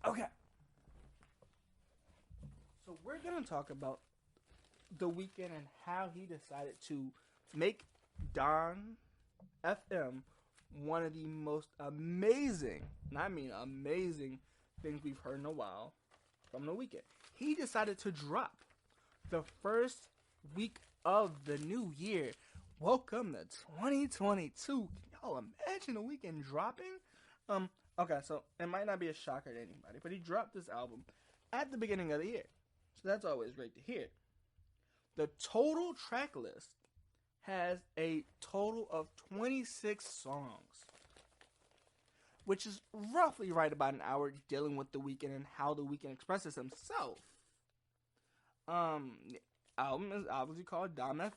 Okay. So we're gonna talk about the Weeknd and how he decided to make Dawn FM one of the most amazing, and I mean amazing, things we've heard in a while from the Weeknd. He decided to drop the first week of the new year. Welcome to 2022. Can y'all imagine the Weeknd dropping? Okay, so it might not be a shocker to anybody, but he dropped this album at the beginning of the year. So that's always great to hear. The total track list has a total of 26 songs, which is roughly right about an hour dealing with the Weeknd and how the Weeknd expresses himself. The album is obviously called Dawn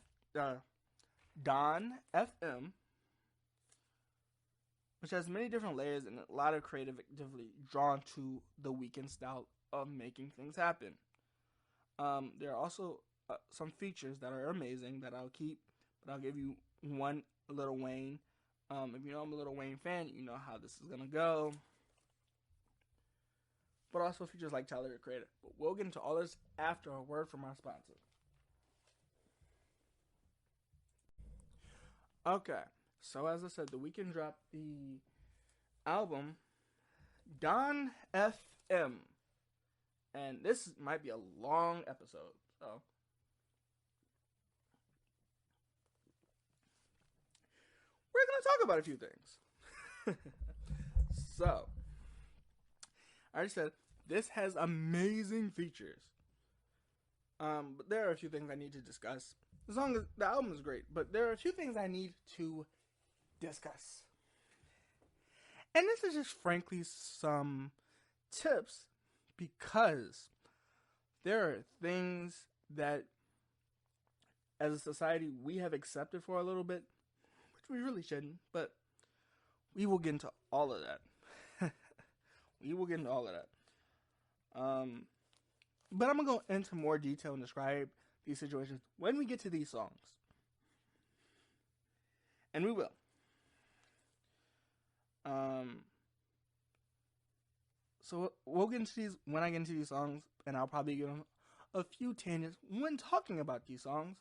FM, which has many different layers and a lot of creativity drawn to the Weeknd style of making things happen. There are also some features that are amazing that I'll keep, but I'll give you one Lil Wayne. If you know I'm a Lil Wayne fan, you know how this is gonna go. But also features like Tyler the Creator. But we'll get into all this after a word from our sponsor. Okay, so as I said, the Weeknd dropped the album Dawn FM, and this might be a long episode, so we're gonna talk about a few things. So, I already said this has amazing features. But there are a few things I need to discuss. The album is great, but there are a few things I need to discuss. And this is just frankly some tips because there are things that as a society we have accepted for a little bit, which we really shouldn't, but we will get into all of that. We will get into all of that. But I'm going to go into more detail and describe these situations when we get to these songs. And we will. So we'll get into these when I get into these songs, and I'll probably get on a few tangents when talking about these songs,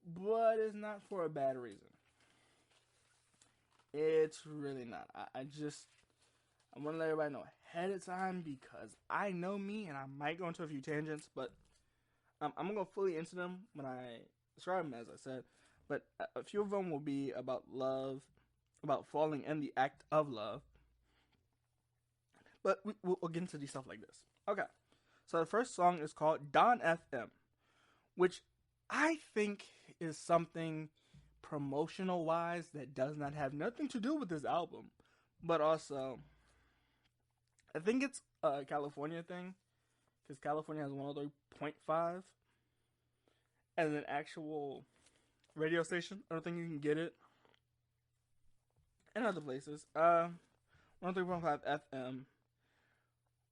but it's not for a bad reason. It's really not. I want to let everybody know ahead of time because I know me and I might go into a few tangents, but I'm going to go fully into them when I describe them, as I said. But a few of them will be about love, about falling in the act of love. But we'll get into these stuff like this. Okay, so the first song is called Dawn FM, which I think is something promotional-wise that does not have nothing to do with this album. But also, I think it's a California thing, because California has 103.5 as an actual radio station. I don't think you can get it in other places. 103.5 FM,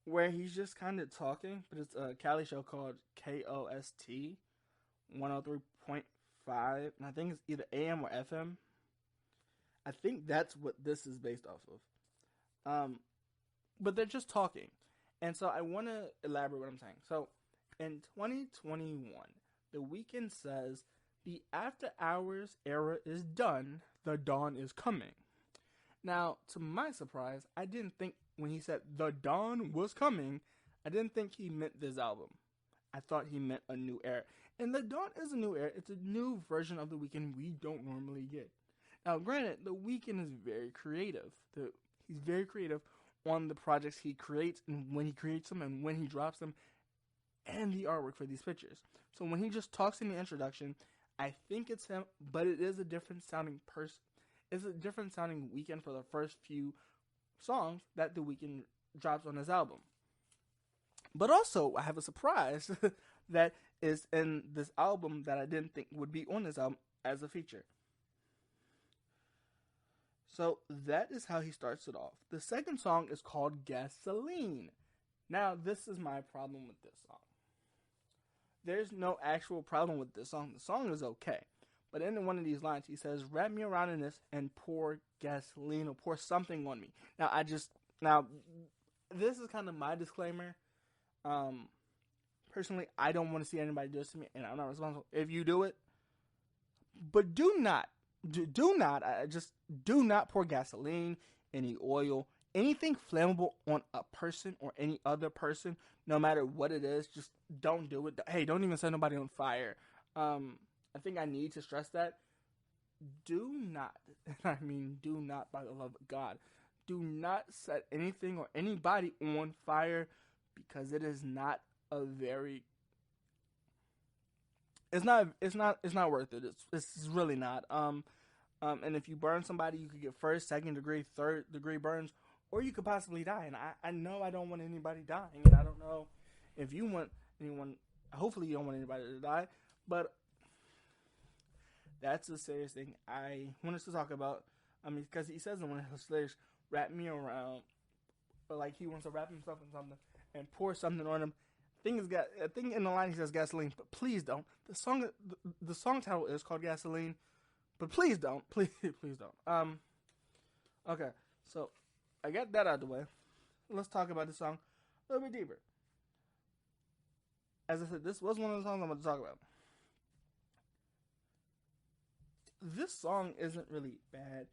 where he's just kind of talking, but it's a Cali show called KOST 103.5, and I think it's either AM or FM. I think that's what this is based off of. But they're just talking. And so I want to elaborate what I'm saying. So in 2021, The Weeknd says, the after hours era is done, the dawn is coming. Now, to my surprise, I didn't think when he said the dawn was coming, I didn't think he meant this album. I thought he meant a new era. And the dawn is a new era. It's a new version of The Weeknd we don't normally get. Now, granted, The Weeknd is very creative. He's very creative on the projects he creates and when he creates them and when he drops them and the artwork for these pictures. So when he just talks in the introduction, I think it's him, but it is a different sounding person. It's a different sounding Weeknd for the first few songs that The Weeknd drops on his album. But also, I have a surprise that is in this album that I didn't think would be on this album as a feature. So that is how he starts it off. The second song is called Gasoline. Now, this is my problem with this song. There's no actual problem with this song. The song is okay. But in one of these lines, he says, wrap me around in this and pour gasoline or pour something on me. Now, this is kind of my disclaimer. Personally, I don't want to see anybody do this to me, and I'm not responsible if you do it. But do not pour gasoline, any oil, anything flammable on a person or any other person, no matter what it is. Just don't do it. Hey, don't even set nobody on fire. I think I need to stress that. Do not, I mean, do not, by the love of God, do not set anything or anybody on fire, because it is not a very, it's not worth it. It's really not. And if you burn somebody, you could get first, second degree, third degree burns, or you could possibly die. And I know I don't want anybody dying, and I don't know if you want anyone. Hopefully, you don't want anybody to die, but that's a serious thing I want us to talk about. I mean, because he says in one of his lyrics, "Wrap me around," but like he wants to wrap himself in something and pour something on him. I think in the line he says gasoline, but please don't. The song title is called Gasoline, but please don't. Please don't. Okay, so I got that out of the way. Let's talk about this song a little bit deeper. As I said, this was one of the songs I'm going to talk about. This song isn't really bad.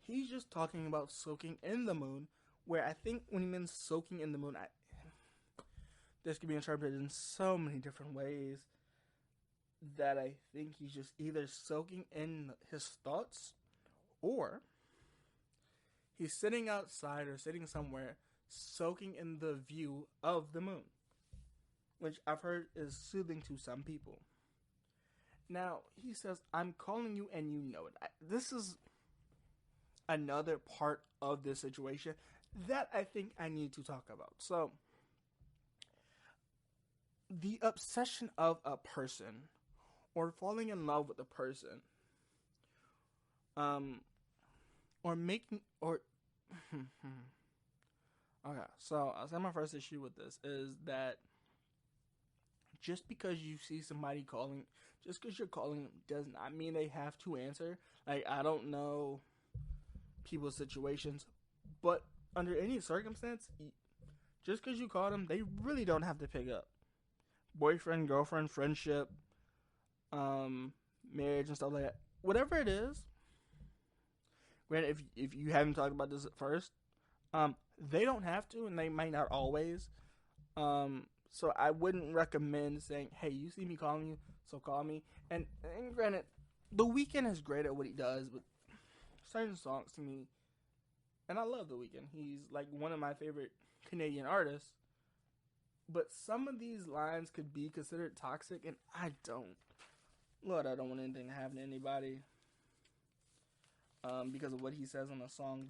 He's just talking about soaking in the moon, where I think when he means soaking in the moon, this could be interpreted in so many different ways that I think he's just either soaking in his thoughts, or he's sitting outside or sitting somewhere soaking in the view of the moon, which I've heard is soothing to some people. Now, he says, "I'm calling you and you know it." This is another part of this situation that I think I need to talk about. So, the obsession of a person, or falling in love with a person, or making, or, okay, so I'll say my first issue with this is that just because you see somebody calling, just because you're calling them does not mean they have to answer. Like, I don't know people's situations, but under any circumstance, just because you call them, they really don't have to pick up. Boyfriend, girlfriend, friendship, marriage and stuff like that. Whatever it is, granted, if you haven't talked about this at first, they don't have to, and they might not always. So I wouldn't recommend saying, "Hey, you see me calling you, so call me." And granted, The Weeknd is great at what he does, but certain songs to me, and I love The Weeknd. He's like one of my favorite Canadian artists. But some of these lines could be considered toxic, and I don't want anything to happen to anybody. Because of what he says on a song,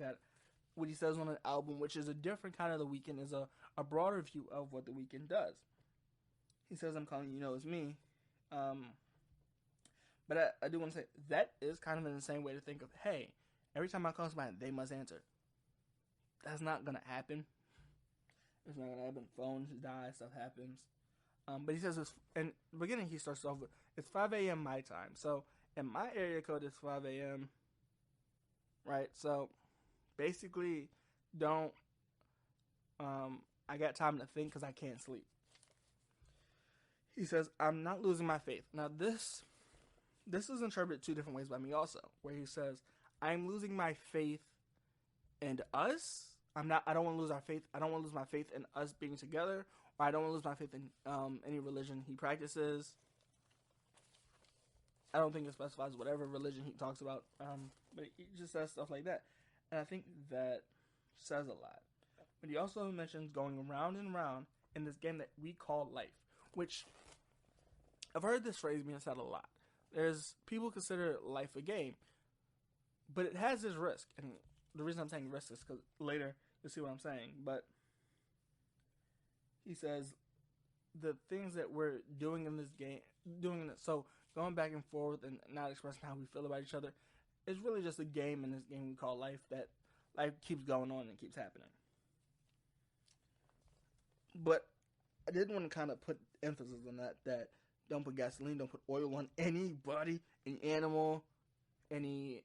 what he says on an album, which is a different kind of The Weeknd, is a broader view of what The Weeknd does. He says, "I'm calling you know it's me." But I do want to say, that is kind of in the same way to think of, hey, every time I call somebody, they must answer. That's not going to happen. It's not going to happen. Phones die, stuff happens. But he says, in the beginning, he starts off with, it's 5 a.m. my time. So, in my area code, it's 5 a.m. Right? So, basically, I got time to think because I can't sleep. He says, "I'm not losing my faith." Now, this is interpreted two different ways by me also, where he says, "I'm losing my faith in us." I don't want to lose our faith. I don't want to lose my faith in us being together, or I don't want to lose my faith in any religion he practices. I don't think it specifies whatever religion he talks about, but he just says stuff like that, and I think that says a lot. But he also mentions going round and round in this game that we call life, which I've heard this phrase being said a lot. There's people consider life a game, but it has its risk, and the reason I'm saying risk is because later you'll see what I'm saying. But he says the things that we're doing in this game, so going back and forth and not expressing how we feel about each other, is really just a game in this game we call life, that life keeps going on and keeps happening. But I did want to kind of put emphasis on that don't put gasoline, don't put oil on anybody, any animal, anything.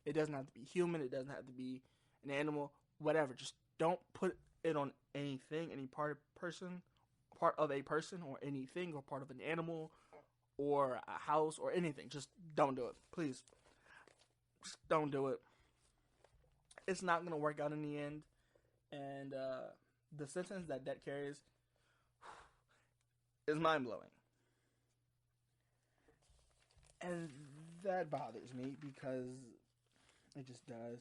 It doesn't have to be human, it doesn't have to be an animal. whatever. Just don't put it on anything, any part of a person, or anything, or part of an animal, or a house, or anything. Just don't do it, please. Just don't do it. It's not gonna work out in the end, and the sentence that carries is mind blowing, and that bothers me because it just does.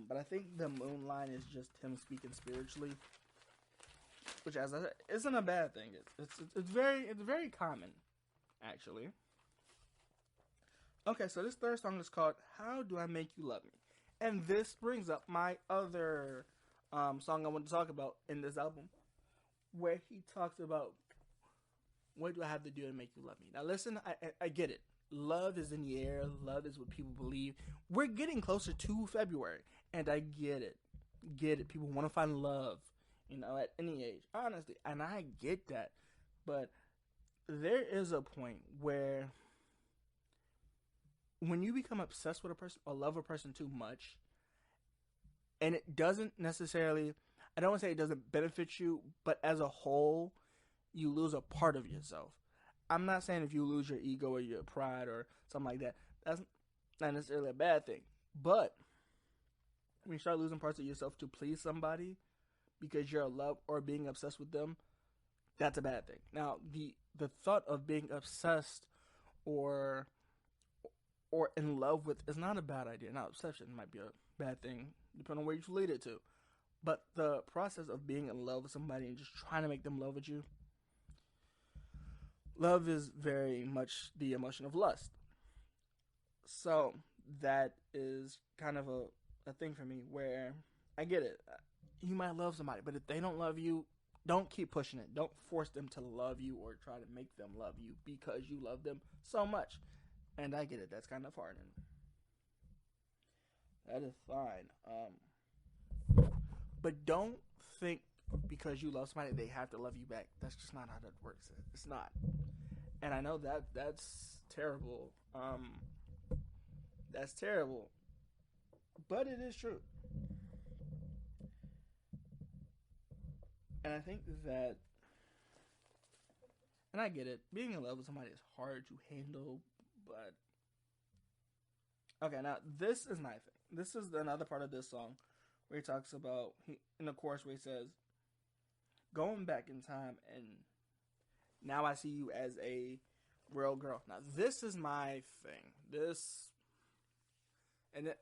But I think the moon line is just him speaking spiritually, which, as I said, isn't a bad thing. It's very common, actually. Okay, so this third song is called "How Do I Make You Love Me," and this brings up my other song I want to talk about in this album, where he talks about what do I have to do to make you love me. Now, listen, I get it. Love is in the air. Love is what people believe. We're getting closer to February, and I get it. Get it. People want to find love, at any age, honestly, and I get that. But there is a point where when you become obsessed with a person or love a person too much, and it doesn't necessarily, I don't want to say it doesn't benefit you, but as a whole, you lose a part of yourself. I'm not saying if you lose your ego or your pride or something like that, that's not necessarily a bad thing. But when you start losing parts of yourself to please somebody because you're in love or being obsessed with them, that's a bad thing. Now, the thought of being obsessed or in love with is not a bad idea. Now, obsession might be a bad thing, depending on where you lead it to. But the process of being in love with somebody and just trying to make them love with you, love is very much the emotion of lust. So that is kind of a thing for me where I get it. You might love somebody, but if they don't love you, don't keep pushing it. Don't force them to love you or try to make them love you because you love them so much. And I get it. That's kind of hardening. That is fine. But don't think because you love somebody they have to love you back. That's just not how that works. It's not. And I know that's terrible. That's terrible. But it is true. And I think that, and I get it, being in love with somebody is hard to handle, but okay, now this is my thing. This is another part of this song where he talks about, in the chorus where he says, going back in time and now I see you as a real girl. Now this is my thing. And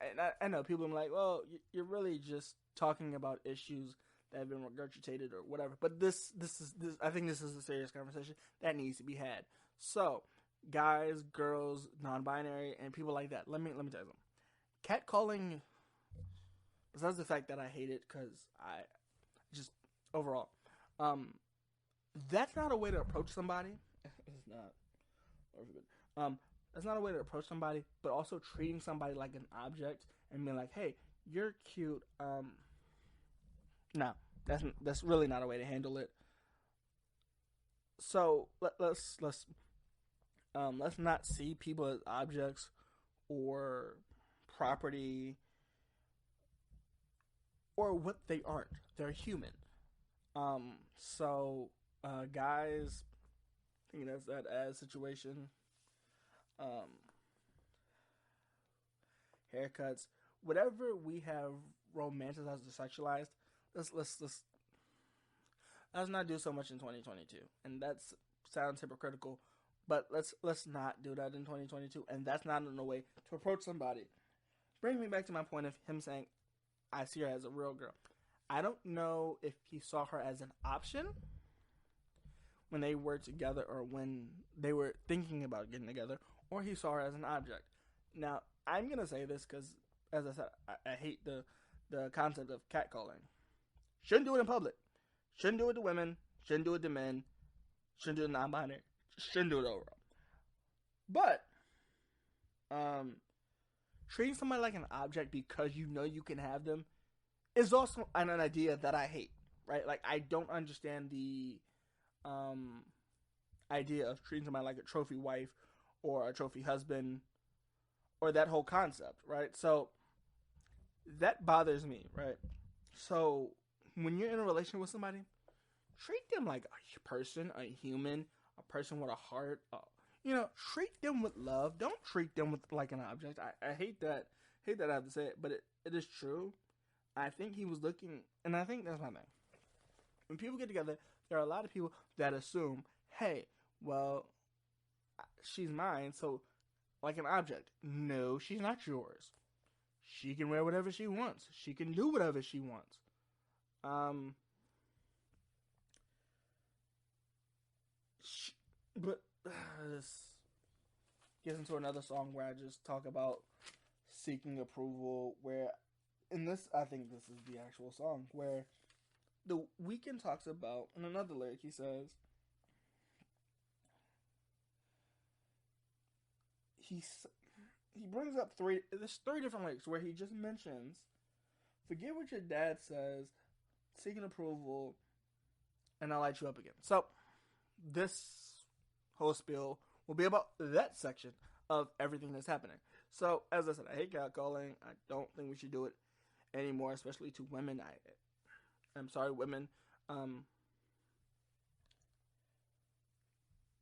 I know people are like, well, you're really just talking about issues that have been regurgitated or whatever. But this I think this is a serious conversation that needs to be had. So, guys, girls, non-binary, and people like that. Let me tell you something. Catcalling, besides the fact that I hate it because I just overall, that's not a way to approach somebody. It's not. That's not a way to approach somebody, but also treating somebody like an object and being like, "Hey, you're cute." No, that's really not a way to handle it. So let's not see people as objects or property or what they aren't. They're human. So guys, I think that's that as situation. Haircuts, whatever we have romanticized or sexualized, let's not do so much in 2022, and that sounds hypocritical, but let's not do that in 2022, and that's not in a way to approach somebody. Bring me back to my point of him saying, "I see her as a real girl." I don't know if he saw her as an option when they were together or when they were thinking about getting together, or he saw her as an object. Now, I'm going to say this because, as I said, I hate the concept of catcalling. Shouldn't do it in public. Shouldn't do it to women. Shouldn't do it to men. Shouldn't do it to non-binary. Shouldn't do it overall. But, treating somebody like an object because you know you can have them is also an idea that I hate, right? Like, I don't understand the idea of treating somebody like a trophy wife or a trophy husband or that whole concept, right? So that bothers me, right? So when you're in a relationship with somebody, treat them like a person, a human, a person with a heart. Treat them with love. Don't treat them with like an object. I hate that. Hate that I have to say it, but it is true. I think he was looking, and I think that's my thing. When people get together, there are a lot of people that assume, hey, well, she's mine, so like an object. No, she's not yours. She can wear whatever she wants. She can do whatever she wants. Um, but this gets into another song where I just talk about seeking approval. Where in this, I think this is the actual song where the Weeknd talks about in another lyric. He says he brings up there's three different lyrics where he just mentions forget what your dad says, seeking approval, and I'll light you up again. So this whole spiel will be about that section of everything that's happening. So as I said, I hate catcalling. I don't think we should do it anymore, especially to women. I'm sorry, women.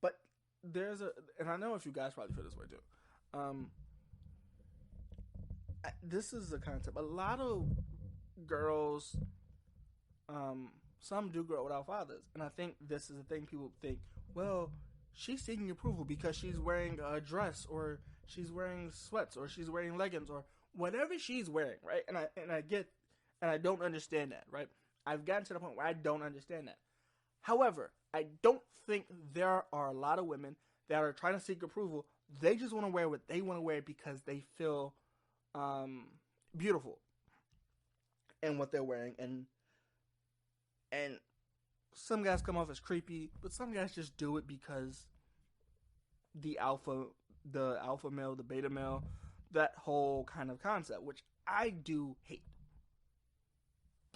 But and I know if you guys probably feel this way too. This is a concept. A lot of girls, some do grow without fathers, and I think this is the thing. People think, well, she's seeking approval because she's wearing a dress, or she's wearing sweats, or she's wearing leggings, or whatever she's wearing, right? And I don't understand that, right? I've gotten to the point where I don't understand that. However, I don't think there are a lot of women that are trying to seek approval. They just want to wear what they want to wear because they feel beautiful in what they're wearing, and some guys come off as creepy, but some guys just do it because the alpha male, the beta male, that whole kind of concept, which I do hate.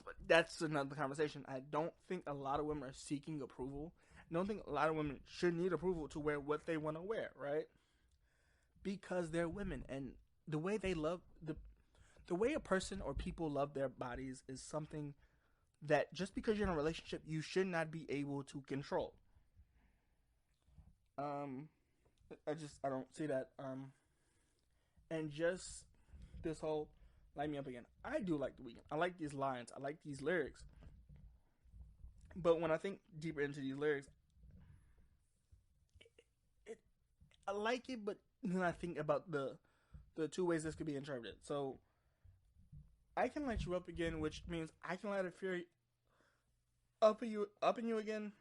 But that's another conversation. I don't think a lot of women are seeking approval. I don't think a lot of women should need approval to wear what they want to wear, right? Because they're women, and the way they love the way a person or people love their bodies is something that just because you're in a relationship, you should not be able to control. I don't see that. And just this whole light me up again. I do like the Weeknd. I like these lines. I like these lyrics. But when I think deeper into these lyrics, I like it, but then I think about the two ways this could be interpreted. So I can light you up again, which means I can light a fury up in you again,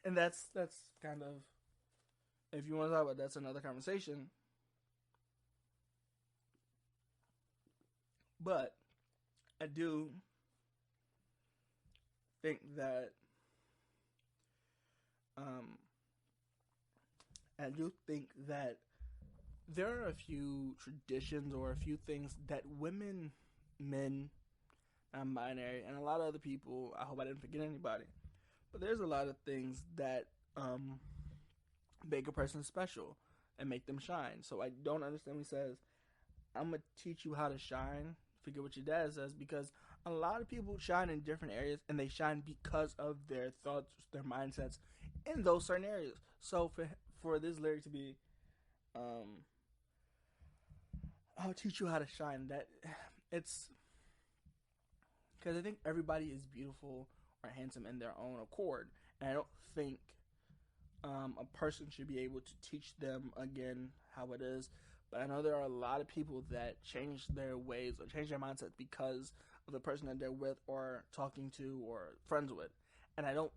and that's kind of, if you want to talk about, that's another conversation. But I do think that there are a few traditions or a few things that women, men, non-binary, and a lot of other people, I hope I didn't forget anybody, but there's a lot of things that make a person special and make them shine. So I don't understand when he says, I'm going to teach you how to shine. Forget what your dad says, because a lot of people shine in different areas, and they shine because of their thoughts, their mindsets in those certain areas. So for this lyric to be, I'll teach you how to shine, that it's because I think everybody is beautiful or handsome in their own accord, and I don't think a person should be able to teach them again how it is. But I know there are a lot of people that change their ways or change their mindset because of the person that they're with or talking to or friends with. And I don't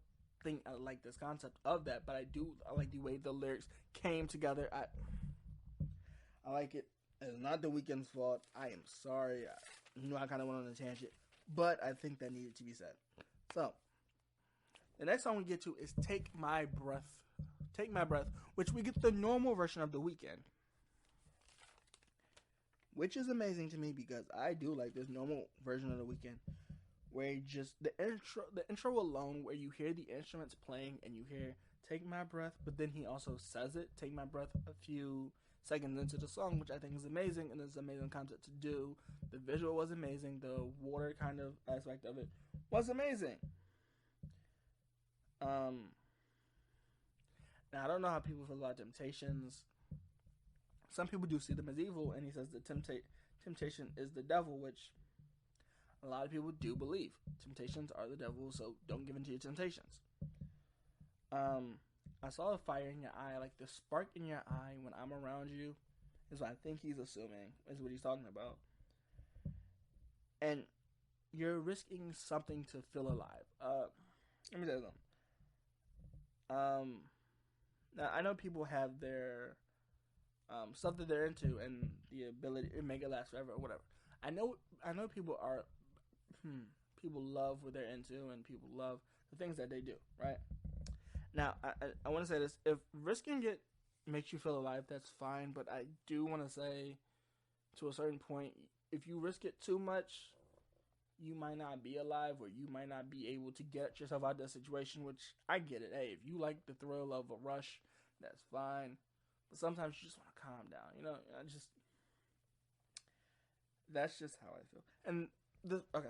think I like this concept of that, but I like the way the lyrics came together. I like it. It's not the Weeknd's fault. I am sorry. I kind of went on a tangent, but I think that needed to be said. So, the next song we get to is Take My Breath. Take My Breath, which we get the normal version of The Weeknd, which is amazing to me because I do like this normal version of The Weeknd, where just the intro alone, where you hear the instruments playing and you hear Take My Breath, but then he also says it, Take My Breath, a few seconds into the song, which I think is amazing, and it's an amazing concept to do. The visual was amazing. The water kind of aspect of it was amazing. Now, I don't know how people feel about Temptations. Some people do see them as evil, and he says that temptation is the devil, which a lot of people do believe. Temptations are the devil, so don't give in to your temptations. I saw a fire in your eye, like the spark in your eye when I'm around you, is what I think he's assuming, is what he's talking about. And you're risking something to feel alive. Let me tell you something. Now, I know people have their stuff that they're into and the ability to make it last forever or whatever. I know people are, people love what they're into and people love the things that they do, right? Now, I want to say this. If risking it makes you feel alive, that's fine. But I do want to say, to a certain point, if you risk it too much, you might not be alive, or you might not be able to get yourself out of that situation, which I get it. Hey, if you like the thrill of a rush, that's fine. But sometimes you just want to calm down, you know? That's just how I feel. And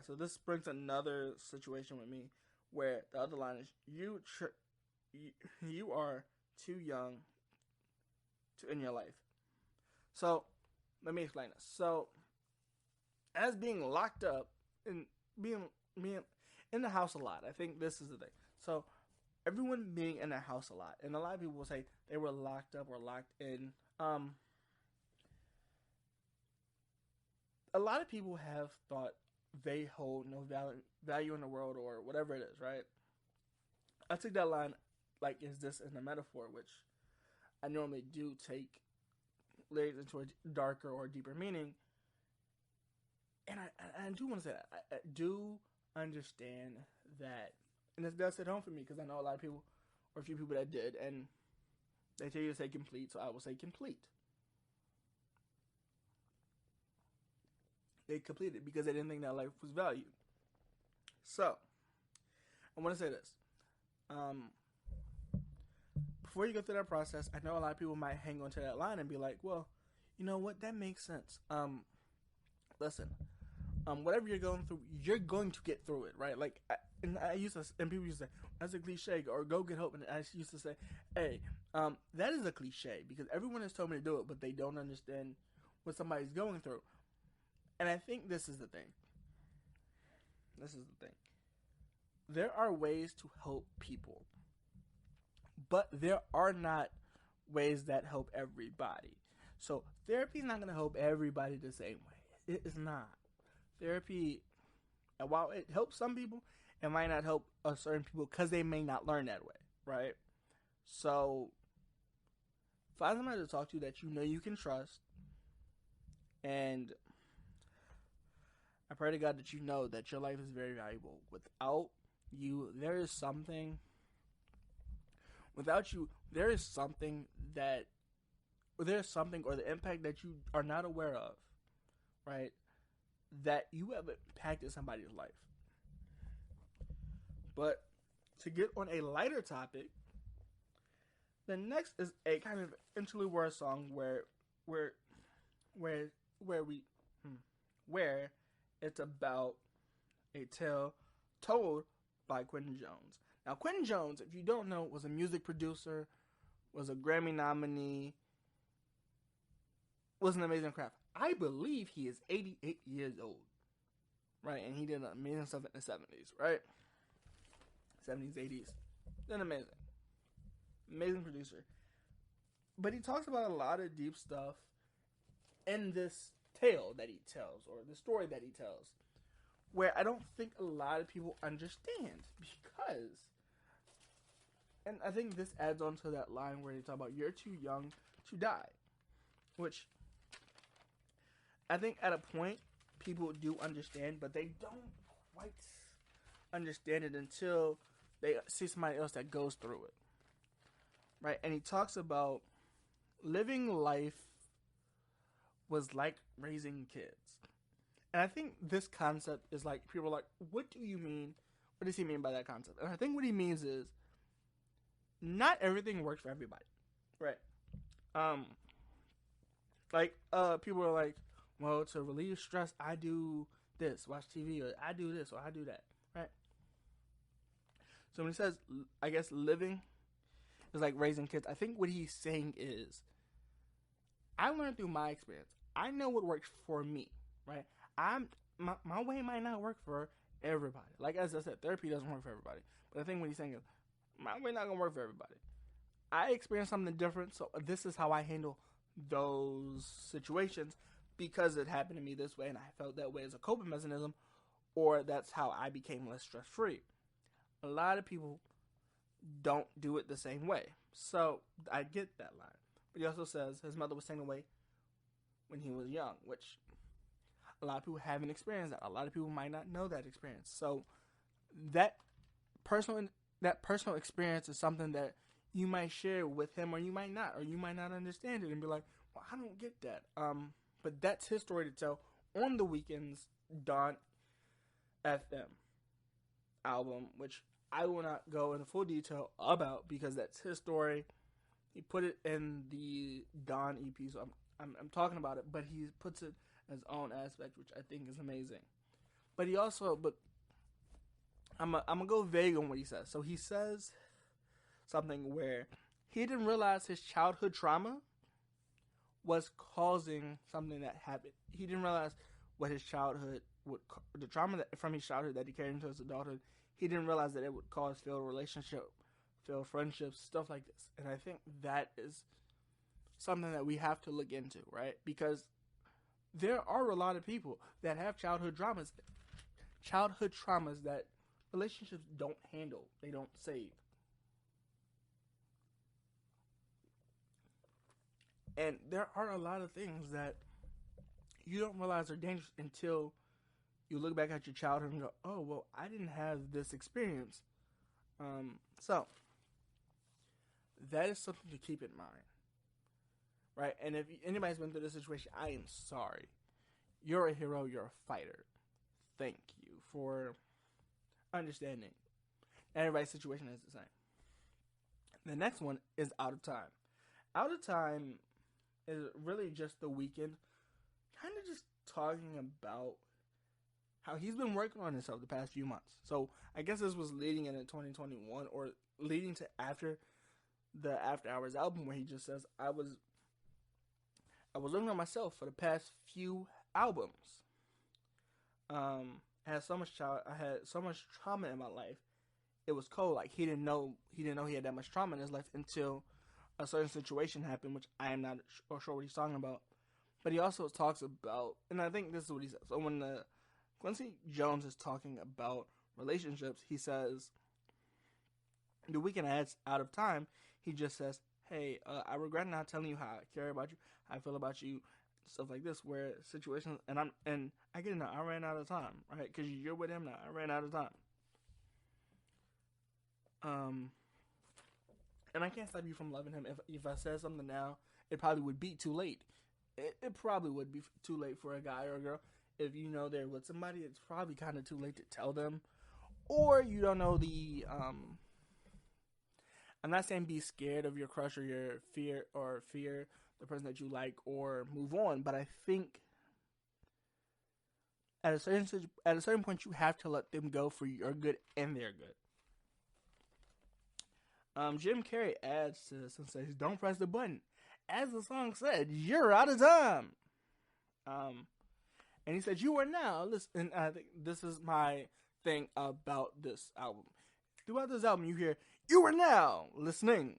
so this brings another situation with me where the other line is, you are too young to end your life. So, let me explain this. So, as being locked up and being in the house a lot, I think this is the thing. So, everyone being in the house a lot, and a lot of people will say they were locked up or locked in. A lot of people have thought they hold no value in the world or whatever it is, right? I took that line like, is this in a metaphor, which I normally do take lyrics into a darker or deeper meaning. And I do want to say that. I do understand that. And this does hit home for me because I know a lot of people, or a few people that did, and they tell you to say complete, so I will say complete. They completed because they didn't think that life was valued. So, I want to say this. Before you go through that process, I know a lot of people might hang on to that line and be like, well, you know what, that makes sense. Listen, whatever you're going through, you're going to get through it, right? Like, and people used to say, that's a cliche, or go get hope, and I used to say, hey, that is a cliche, because everyone has told me to do it, but they don't understand what somebody's going through. And I think this is the thing. There are ways to help people, but there are not ways that help everybody. So therapy is not going to help everybody the same way. It is not. Therapy, while it helps some people, it might not help certain people because they may not learn that way, right? So find somebody to talk to that you know you can trust, and I pray to God that you know that your life is very valuable. Without you, there is something or the impact that you are not aware of, right? That you have impacted somebody's life. But to get on a lighter topic, the next is a kind of interlude word song where it's about a tale told by Quinton Jones. Now, Quinton Jones, if you don't know, was a music producer, was a Grammy nominee, was an amazing craft. I believe he is 88 years old, right? And he did amazing stuff in the 70s, right? 70s, 80s. Then amazing producer. But he talks about a lot of deep stuff in this tale that he tells, or the story that he tells, where I don't think a lot of people understand, because, and I think this adds on to that line where they talk about you're too young to die, which I think at a point people do understand, but they don't quite understand it until they see somebody else that goes through it, right? And he talks about living life was like raising kids. And I think this concept is like, people are like, what do you mean? What does he mean by that concept? And I think what he means is, not everything works for everybody, right? Like, people are like, well, to relieve stress, I do this, watch TV, or I do this, or I do that, right? So when he says, I guess living is like raising kids, I think what he's saying is, I learned through my experience. I know what works for me, right? My way might not work for everybody. Like as I said, therapy doesn't work for everybody. But I think what he's saying is, my way not gonna work for everybody. I experienced something different, so this is how I handle those situations because it happened to me this way and I felt that way as a coping mechanism, or that's how I became less stress free. A lot of people don't do it the same way. So I get that line. But he also says his mother was taken away when he was young, which a lot of people haven't experienced that. A lot of people might not know that experience. So that personal experience is something that you might share with him, or you might not understand it and be like, well, I don't get that. But that's his story to tell on the Weeknd's Dawn FM album, which I will not go into full detail about because that's his story. He put it in the Dawn EP, so I'm talking about it, but he puts it in his own aspect, which I think is amazing. But I'm gonna go vague on what he says. So he says something where he didn't realize his childhood trauma was causing something that happened. He didn't realize what his childhood the trauma that from his childhood that he carried into his adulthood. He didn't realize that it would cause failed relationship, failed friendships, stuff like this. And I think that is something that we have to look into, right? Because there are a lot of people that have childhood traumas that relationships don't handle, they don't save. And there are a lot of things that you don't realize are dangerous until you look back at your childhood and go, oh, well, I didn't have this experience. So, that is something to keep in mind. Right? And if anybody's been through this situation, I am sorry. You're a hero. You're a fighter. Thank you for understanding. Everybody's situation is the same. The next one is Out of Time. Out of Time is really just the Weeknd kind of just talking about how he's been working on himself the past few months. So I guess this was leading into 2021 or leading to after the After Hours album, where he just says, I was working on myself for the past few albums. I had so much trauma in my life. It was cold. Like he didn't know he had that much trauma in his life until a certain situation happened, which I am not sure what he's talking about. But he also talks about, and I think this is what he says. So when Quincy Jones is talking about relationships, he says, the Weeknd adds Out of Time, he just says, hey, I regret not telling you how I care about you, how I feel about you, stuff like this, where situations, and I get it now, I ran out of time, right? Because you're with him now, I ran out of time. And I can't stop you from loving him. If I said something now, it probably would be too late. It probably would be too late for a guy or a girl. If you know they're with somebody, it's probably kind of too late to tell them. Or you don't know I'm not saying be scared of your crush or your fear the person that you like or move on. But I think at a certain point, you have to let them go for your good and their good. Jim Carrey adds to this and says, don't press the button. As the song said, you're out of time. And he said, you are now listening. I think this is my thing about this album. Throughout this album, you hear, you are now listening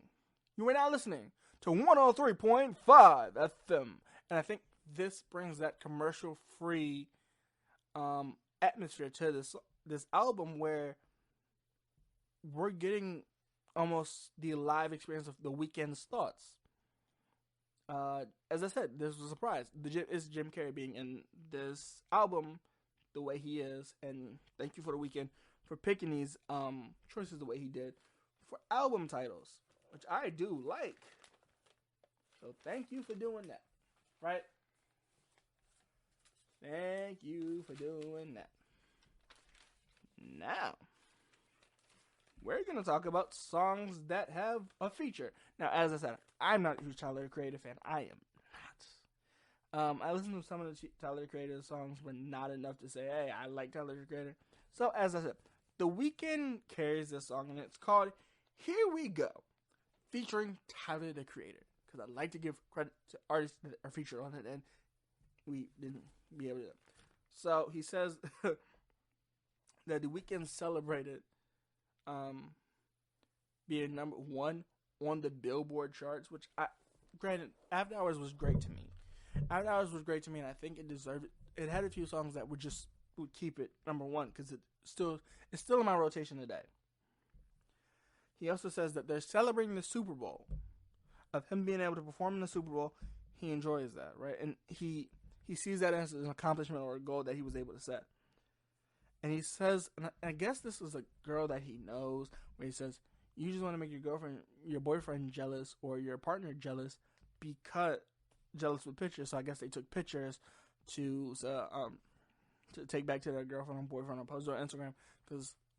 to 103.5 FM. And I think this brings that commercial-free atmosphere to this album, where we're getting almost the live experience of the Weeknd's thoughts. As I said, this was a surprise. It's Jim Carrey being in this album the way he is, and thank you for the Weeknd for picking these choices the way he did for album titles, which I do like. So thank you for doing that, right? Thank you for doing that. Now, we're going to talk about songs that have a feature. Now, as I said, I'm not a huge Tyler, Creator fan. I am not. I listened to some of the Tyler the Creator songs, but not enough to say, hey, I like Tyler the Creator. So, as I said, The Weeknd carries this song, and it's called Here We Go, featuring Tyler the Creator. Because I like to give credit to artists that are featured on it, and we didn't be able to. So, he says that The Weeknd celebrated being number one on the Billboard charts, which, granted, After Hours was great to me. After Hours was great to me, and I think it deserved it. It had a few songs that would keep it number one, because it's still in my rotation today. He also says that they're celebrating the Super Bowl, of him being able to perform in the Super Bowl. He enjoys that, right? And he sees that as an accomplishment or a goal that he was able to set. And he says, and I guess this is a girl that he knows, where he says, you just want to make your boyfriend jealous, or your partner jealous, because jealous with pictures. So I guess they took pictures to take back to their girlfriend or boyfriend, or post it on Instagram,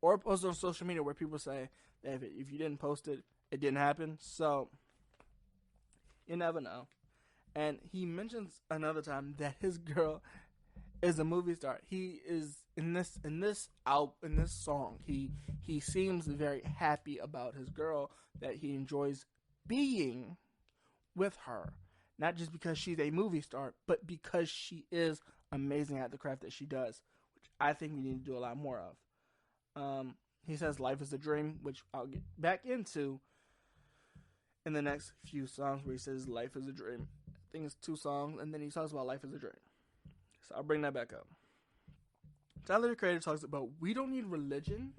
or post it on social media, where people say that if you didn't post it, it didn't happen. So you never know. And he mentions another time that his girl is a movie star. He is in this song. He seems very happy about his girl, that he enjoys being with her, not just because she's a movie star, but because she is amazing at the craft that she does, which I think we need to do a lot more of. He says life is a dream, which I'll get back into in the next few songs, where he says life is a dream. I think it's 2 songs, and then he talks about life is a dream. So I'll bring that back up. Tyler the Creator talks about, we don't need religion,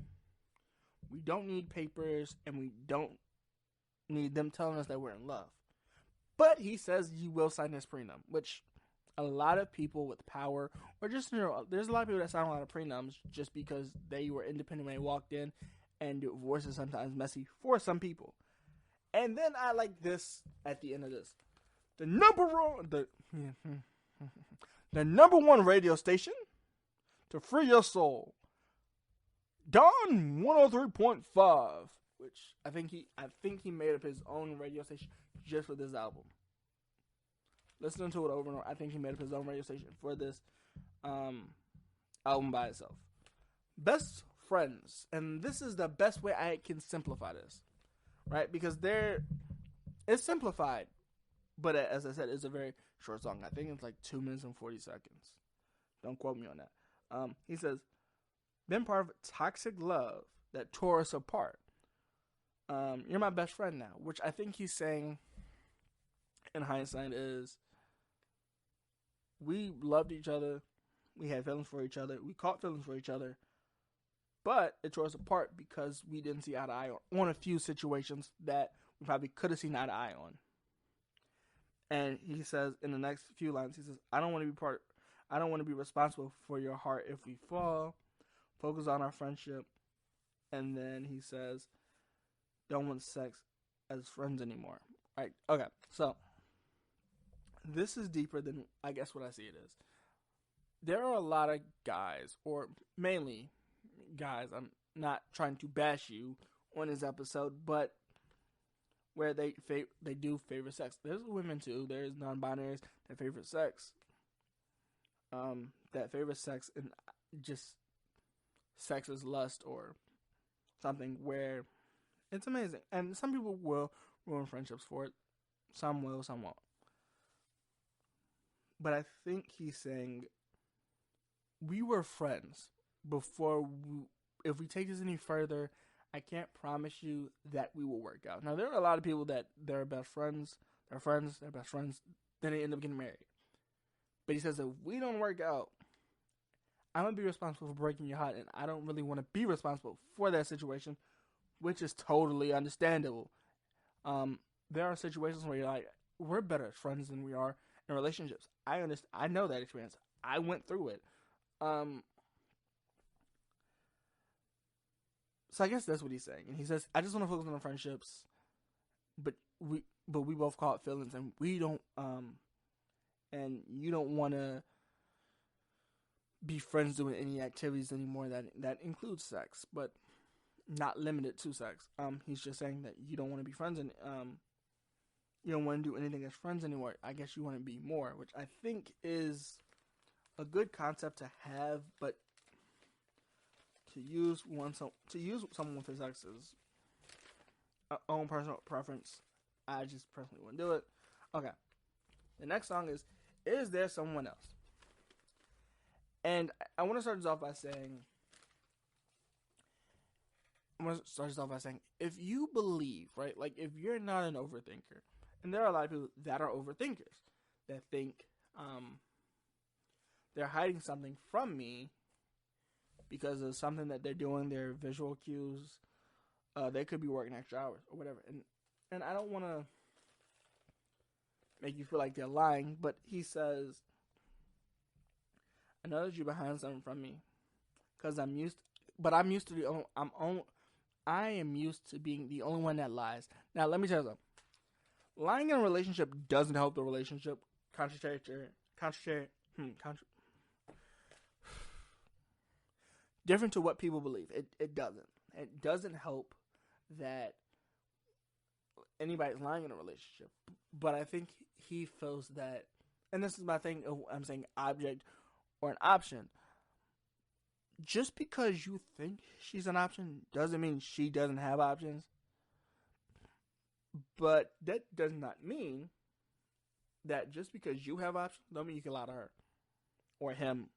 we don't need papers, and we don't need them telling us that we're in love. But he says you will sign this prenup, which a lot of people with power, or just, there's a lot of people that sign a lot of prenups just because they were independent when they walked in, and divorce is sometimes messy for some people. And then I like this at the end of this. The number one radio station to free your soul, Dawn 103.5, which I think he made up his own radio station just for this album. Listening to it over and over, I think he made up his own radio station for this album by itself. Best friends, and this is the best way I can simplify this, right? Because it's simplified, but as I said, it's a very short song. I think it's like 2 minutes and 40 seconds. Don't quote me on that. He says, been part of toxic love that tore us apart. You're my best friend now, which I think he's saying in hindsight is, we loved each other, we had feelings for each other, we caught feelings for each other, but it tore us apart because we didn't see eye to eye on a few situations that we probably could have seen eye to eye on. And he says in the next few lines, he says, I don't want to be responsible for your heart if we fall. Focus on our friendship. And then he says, don't want sex as friends anymore. Right? Okay, so this is deeper than I guess what I see it is. There are a lot of guys, or mainly guys, I'm not trying to bash you on this episode, but where they do favor sex. There's women too. There's non-binaries that favor sex. That favor sex and just sex as lust or something where it's amazing. And some people will ruin friendships for it. Some will, some won't. But I think he's saying we were friends before if we take this any further, I can't promise you that we will work out. Now, there are a lot of people that they're best friends, they're best friends, then they end up getting married. But he says, if we don't work out, I'm going to be responsible for breaking your heart, and I don't really want to be responsible for that situation, which is totally understandable. There are situations where you're like, we're better as friends than we are in relationships. I understand. I know that experience. I went through it. So I guess that's what he's saying. And he says, I just want to focus on the friendships, but we both call it feelings, and we don't, and you don't want to be friends doing any activities anymore that includes sex, but not limited to sex. He's just saying that you don't want to be friends, and you don't want to do anything as friends anymore. I guess you want to be more, which I think is a good concept to have, but to use someone with his ex is own personal preference. I just personally wouldn't do it. Okay. The next song is There Someone Else? And I want to start this off by saying, if you believe, right, like if you're not an overthinker, and there are a lot of people that are overthinkers that think they're hiding something from me because of something that they're doing, their visual cues, they could be working extra hours or whatever. And I don't want to make you feel like they're lying, but he says, I know that you're behind something from me because I am used to being the only one that lies. Now, let me tell you something. Lying in a relationship doesn't help the relationship. Different to what people believe. It doesn't. It doesn't help that anybody's lying in a relationship. But I think he feels that, and this is my thing, I'm saying object or an option. Just because you think she's an option doesn't mean she doesn't have options. But that does not mean that just because you have options, don't mean you can lie to her or him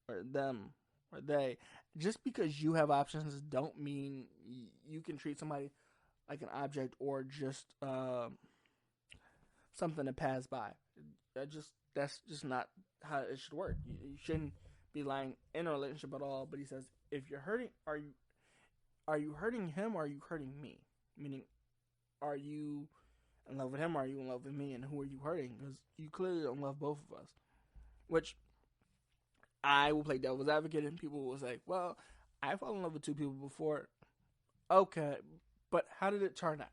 or them or they. Just because you have options don't mean you can treat somebody like an object or just something to pass by. That's just not how it should work. You shouldn't be lying in a relationship at all. But he says, if you're hurting, are you hurting him or are you hurting me? Meaning, are you in love with him or are you in love with me? And who are you hurting? Because you clearly don't love both of us. Which I will play devil's advocate, and people will say, well, I fell in love with two people before. Okay, but how did it turn out?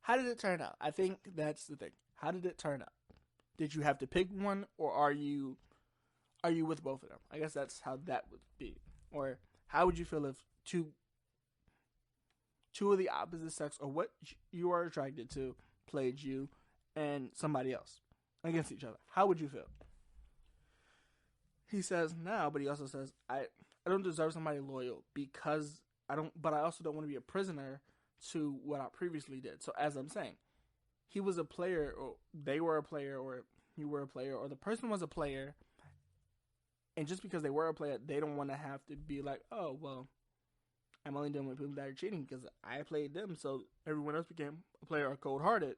How did it turn out? I think that's the thing. How did it turn out? Did you have to pick one, or are you with both of them? I guess that's how that would be. Or how would you feel if two of the opposite sex, or what you are attracted to, played you and somebody else against each other? How would you feel? He says now, but he also says, I don't deserve somebody loyal because but I also don't want to be a prisoner to what I previously did. So as I'm saying, he was a player, or they were a player, or you were a player, or the person was a player, and just because they were a player, they don't want to have to be like, oh, well, I'm only dealing with people that are cheating because I played them, so everyone else became a player or cold-hearted.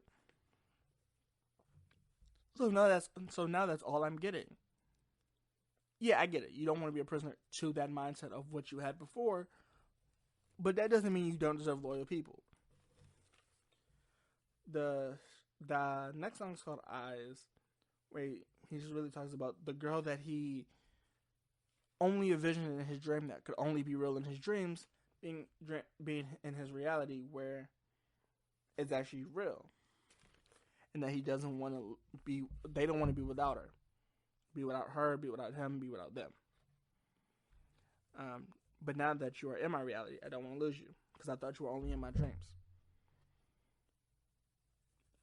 So now that's all I'm getting. Yeah, I get it. You don't want to be a prisoner to that mindset of what you had before, but that doesn't mean you don't deserve loyal people. The next song is called Eyes, where he just really talks about the girl that he only envisioned in his dream that could only be real in his dreams, being in his reality where it's actually real, and that he doesn't want to be. They don't want to be without her, be without her, be without him, be without them. But now that you are in my reality, I don't want to lose you because I thought you were only in my dreams.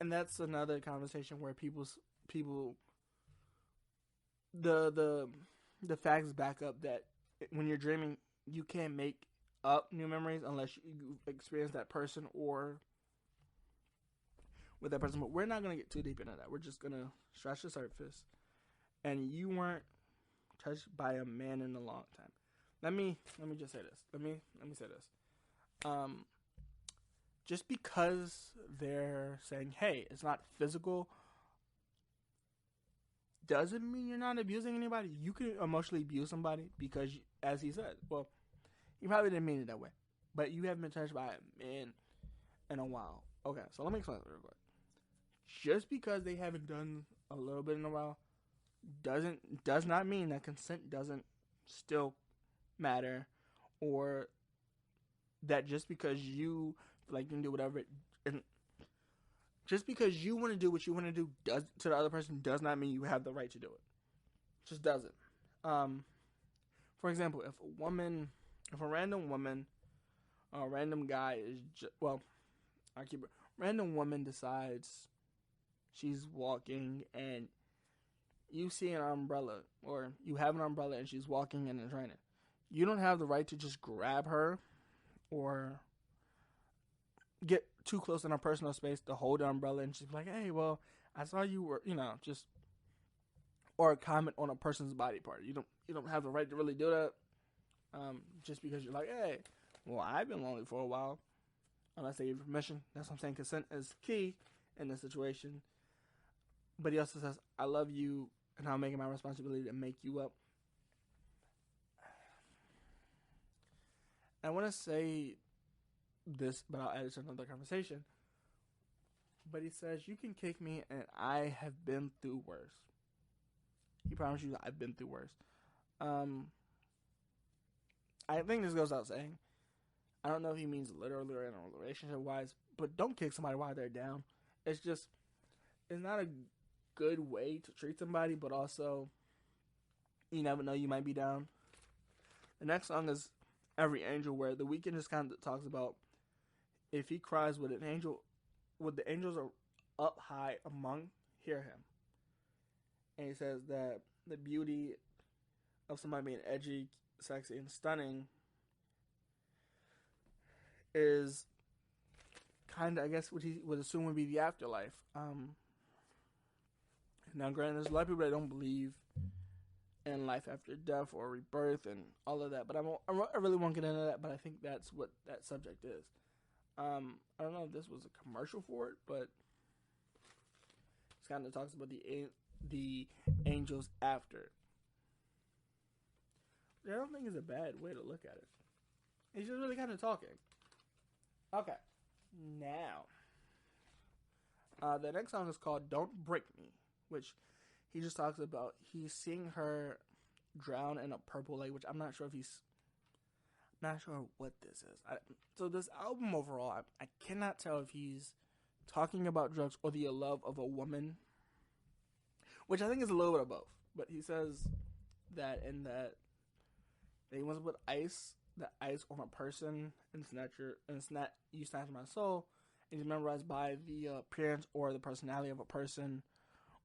And that's another conversation where people the facts back up that when you're dreaming, you can't make up new memories unless you experience that person or with that person. But we're not going to get too deep into that. We're just going to scratch the surface. And you weren't touched by a man in a long time. Let me just say this. Let me say this. Just because they're saying, hey, it's not physical, doesn't mean you're not abusing anybody. You can emotionally abuse somebody because, as he said, well, he probably didn't mean it that way, but you haven't been touched by a man in a while. Okay, so let me explain it real quick. Just because they haven't done a little bit in a while does not mean that consent doesn't still matter, or that just because you like you can do whatever, and just because you want to do what you want to do to the other person does not mean you have the right to do it. Just doesn't. For example, if a random woman, or a random guy is random woman decides she's walking and you see an umbrella, or you have an umbrella and she's walking and it's raining. You don't have the right to just grab her or get too close in her personal space to hold the umbrella and just be like, hey, well, I saw you were, just, or comment on a person's body part. You don't have the right to really do that. Just because you're like, hey, well, I've been lonely for a while. Unless they give you permission. That's what I'm saying. Consent is key in this situation. But he also says, I love you, and I'll make it my responsibility to make you up. I want to say this, but I'll add it to another conversation. But he says, you can kick me, and I have been through worse. He promised you that I've been through worse. I think this goes without saying. I don't know if he means literally or in a relationship-wise, but don't kick somebody while they're down. It's not a good way to treat somebody, but also, you never know, you might be down. The next song is Every Angel, where the Weeknd just kind of talks about if he cries, would the angels are up high among hear him? And he says that the beauty of somebody being edgy, sexy, and stunning is kind of, I guess, what he would assume would be the afterlife. Now, granted, there's a lot of people that don't believe in life after death or rebirth and all of that, but I really won't get into that, but I think that's what that subject is. I don't know if this was a commercial for it, but it kind of talks about the angels after. I don't think it's a bad way to look at it. He's just really kind of talking. Okay. Now, the next song is called Don't Break Me, which he just talks about. He's seeing her drown in a purple lake, which I'm not sure what this is. So this album overall, I cannot tell if he's talking about drugs or the love of a woman, which I think is a little bit of both. But he says that he wants to put ice on a person and you snatch my soul, and he's memorized by the appearance or the personality of a person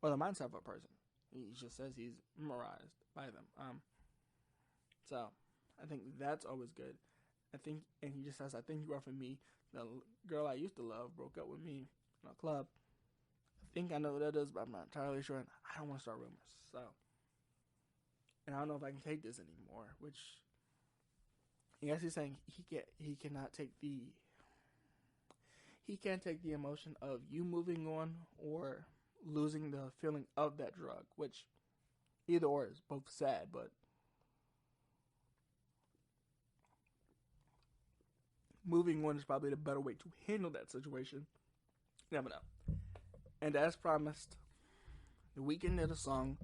or the mindset of a person. He just says he's memorized by them. So I think that's always good. And he just says, I think you are for me. The girl I used to love broke up with me in a club. I think I know what that is, but I'm not entirely sure. And I don't want to start rumors. So, and I don't know if I can take this anymore, which I guess he's saying he can't take the emotion of you moving on or losing the feeling of that drug, which either or is both sad, but moving on is probably the better way to handle that situation. You never know. And as promised, The Weeknd did a song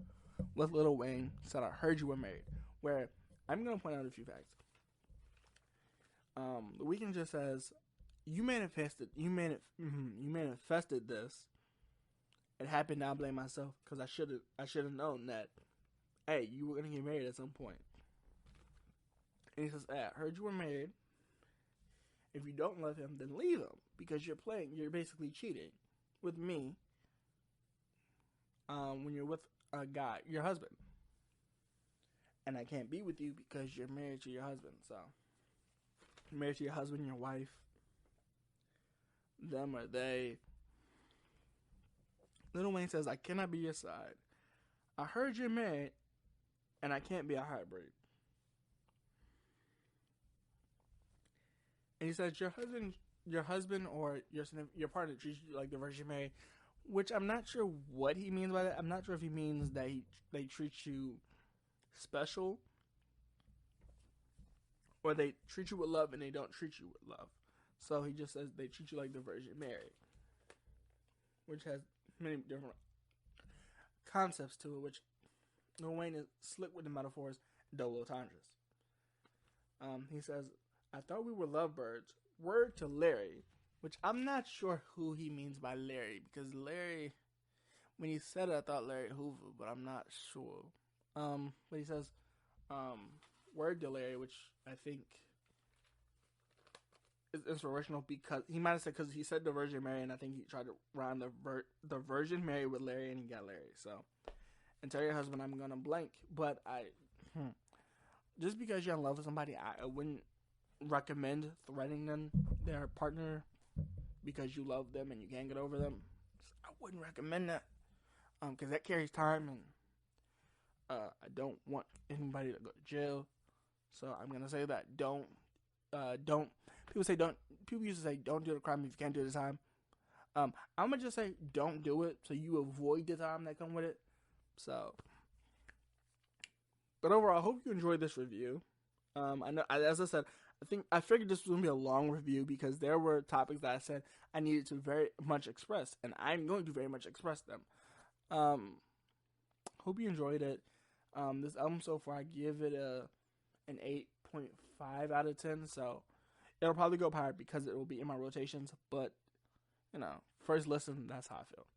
with Lil Wayne, said I Heard You Were Married, where I'm going to point out a few facts. The Weeknd just says, you manifested this. It happened, now I blame myself, because I should have known that, hey, you were going to get married at some point. And he says, hey, I heard you were married. If you don't love him, then leave him, because you're basically cheating with me when you're with a guy, your husband. And I can't be with you because you're married to your husband, so. You're married to your husband, your wife, them or they. Lil Wayne says, I cannot be your side. I heard you're married, and I can't be a hybrid. And he says, your husband or your partner treats you like the Virgin Mary, which I'm not sure what he means by that. I'm not sure if he means that they treat you special, or they treat you with love and they don't treat you with love. So he just says they treat you like the Virgin Mary, which has many different concepts to it, which Lil Wayne is slick with the metaphors, double entendres. He says, I thought we were lovebirds. Word to Larry, which I'm not sure who he means by Larry, because Larry, when he said it, I thought Larry Hoover, but I'm not sure. But he says, word to Larry, which I think is inspirational because he might have said, because he said the Virgin Mary, and I think he tried to rhyme the Virgin Mary with Larry, and he got Larry. So, and tell your husband I'm gonna blank. But just because you're in love with somebody, I wouldn't recommend threatening them, their partner, because you love them and you can't get over them. I wouldn't recommend that, because that carries time, and I don't want anybody to go to jail. So I'm gonna say that don't. People used to say don't do the crime if you can't do the time. I'm gonna just say don't do it so you avoid the time that come with it. So, but overall, I hope you enjoyed this review. I know, as I said, I figured this was gonna be a long review because there were topics that I said I needed to very much express, and I'm going to very much express them. Hope you enjoyed it. This album so far, I give it an 8.5 out of 10. So it'll probably go up higher because it will be in my rotations. But first listen, that's how I feel.